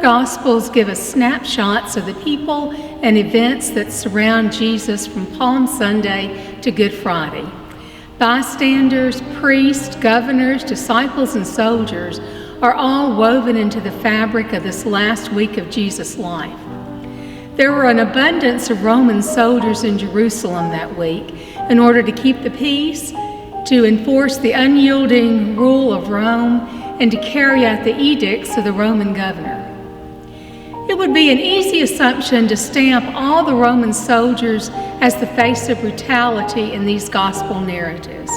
Gospels give us snapshots of the people and events that surround Jesus from Palm Sunday to Good Friday. Bystanders, priests, governors, disciples, and soldiers are all woven into the fabric of this last week of Jesus' life. There were an abundance of Roman soldiers in Jerusalem that week in order to keep the peace, to enforce the unyielding rule of Rome, and to carry out the edicts of the Roman governor. It would be an easy assumption to stamp all the Roman soldiers as the face of brutality in these gospel narratives.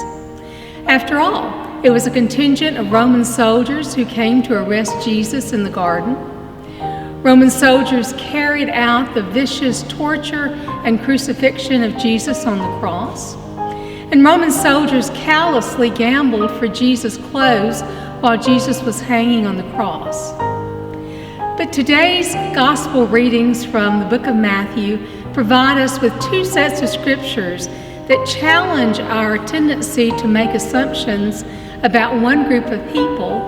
After all, it was a contingent of Roman soldiers who came to arrest Jesus in the garden. Roman soldiers carried out the vicious torture and crucifixion of Jesus on the cross. And Roman soldiers callously gambled for Jesus' clothes while Jesus was hanging on the cross. But today's gospel readings from the book of Matthew provide us with two sets of scriptures that challenge our tendency to make assumptions about one group of people,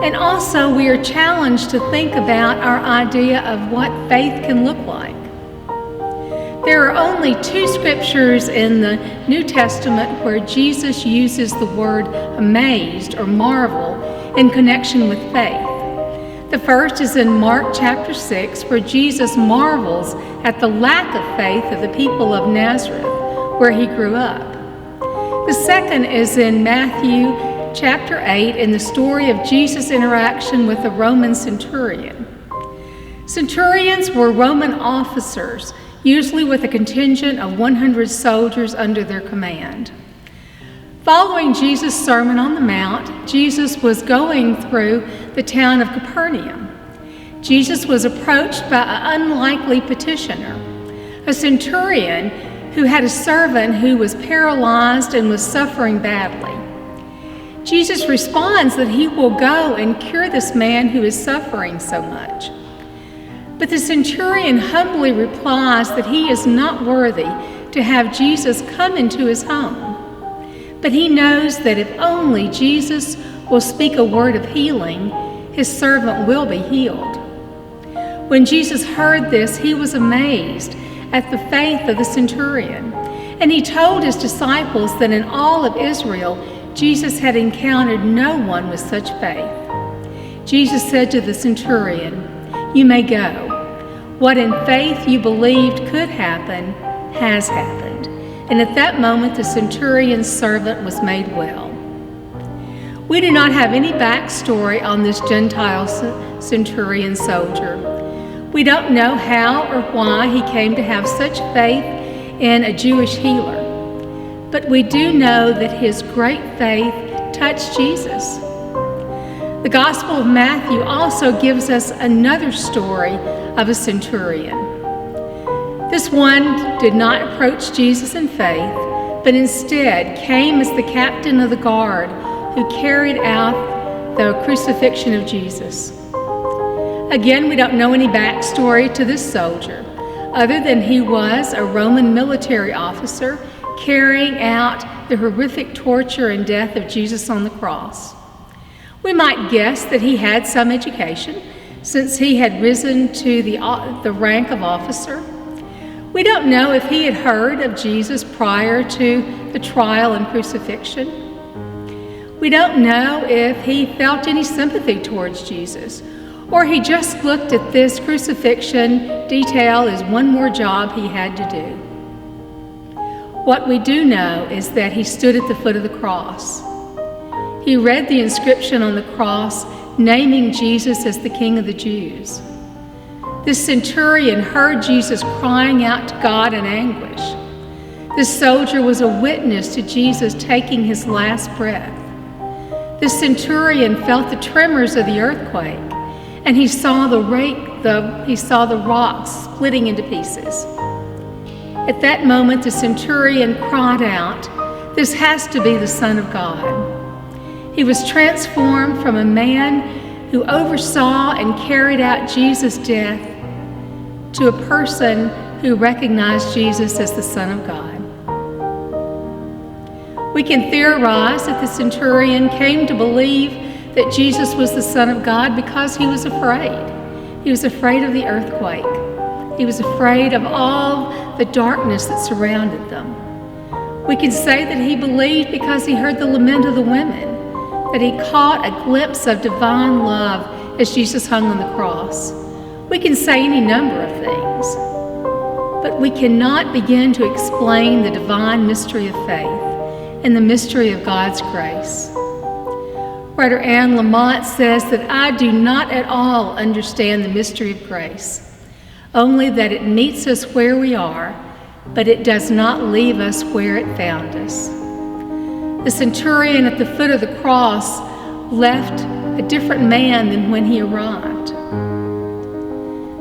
and also we are challenged to think about our idea of what faith can look like. There are only two scriptures in the New Testament where Jesus uses the word amazed or marvel in connection with faith. The first is in Mark chapter 6, where Jesus marvels at the lack of faith of the people of Nazareth, where he grew up. The second is in Matthew chapter 8, in the story of Jesus' interaction with a Roman centurion. Centurions were Roman officers, usually with a contingent of 100 soldiers under their command. Following Jesus' Sermon on the Mount, Jesus was going through the town of Capernaum. Jesus was approached by an unlikely petitioner, a centurion who had a servant who was paralyzed and was suffering badly. Jesus responds that he will go and cure this man who is suffering so much. But the centurion humbly replies that he is not worthy to have Jesus come into his home. But he knows that if only Jesus will speak a word of healing, his servant will be healed. When Jesus heard this, he was amazed at the faith of the centurion, and he told his disciples that in all of Israel, Jesus had encountered no one with such faith. Jesus said to the centurion, "You may go. What in faith you believed could happen has happened." And at that moment, the centurion's servant was made well. We do not have any backstory on this Gentile centurion soldier. We don't know how or why he came to have such faith in a Jewish healer. But we do know that his great faith touched Jesus. The Gospel of Matthew also gives us another story of a centurion. This one did not approach Jesus in faith, but instead came as the captain of the guard who carried out the crucifixion of Jesus. Again, we don't know any backstory to this soldier, other than he was a Roman military officer carrying out the horrific torture and death of Jesus on the cross. We might guess that he had some education, since he had risen to the rank of officer. We don't know if he had heard of Jesus prior to the trial and crucifixion. We don't know if he felt any sympathy towards Jesus, or he just looked at this crucifixion detail as one more job he had to do. What we do know is that he stood at the foot of the cross. He read the inscription on the cross naming Jesus as the King of the Jews. This centurion heard Jesus crying out to God in anguish. This soldier was a witness to Jesus taking his last breath. This centurion felt the tremors of the earthquake, and he saw the rocks splitting into pieces. At that moment, the centurion cried out, "This has to be the Son of God." He was transformed from a man who oversaw and carried out Jesus' death to a person who recognized Jesus as the Son of God. We can theorize that the centurion came to believe that Jesus was the Son of God because he was afraid. He was afraid of the earthquake. He was afraid of all the darkness that surrounded them. We can say that he believed because he heard the lament of the women, that he caught a glimpse of divine love as Jesus hung on the cross. We can say any number of things, but we cannot begin to explain the divine mystery of faith and the mystery of God's grace. Writer Anne Lamott says that I do not at all understand the mystery of grace, only that it meets us where we are, but it does not leave us where it found us. The centurion at the foot of the cross left a different man than when he arrived.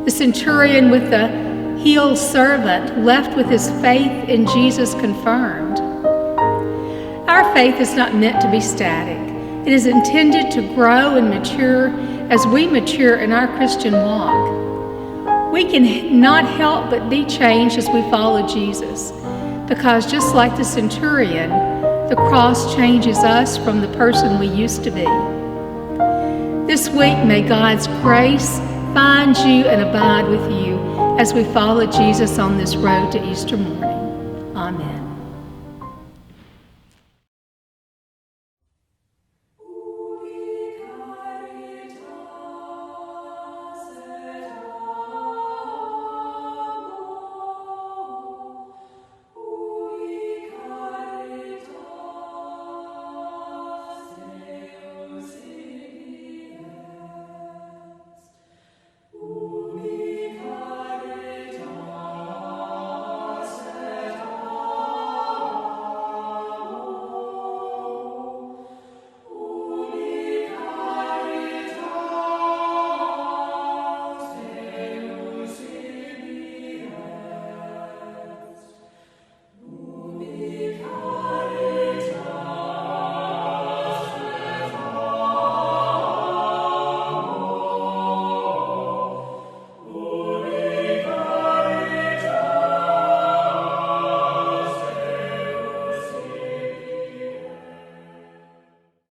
The centurion with the healed servant left with his faith in Jesus confirmed. Our faith is not meant to be static. It is intended to grow and mature as we mature in our Christian walk. We can not help but be changed as we follow Jesus, because just like the centurion, the cross changes us from the person we used to be. This week, may God's grace find you and abide with you as we follow Jesus on this road to Easter morning. Amen.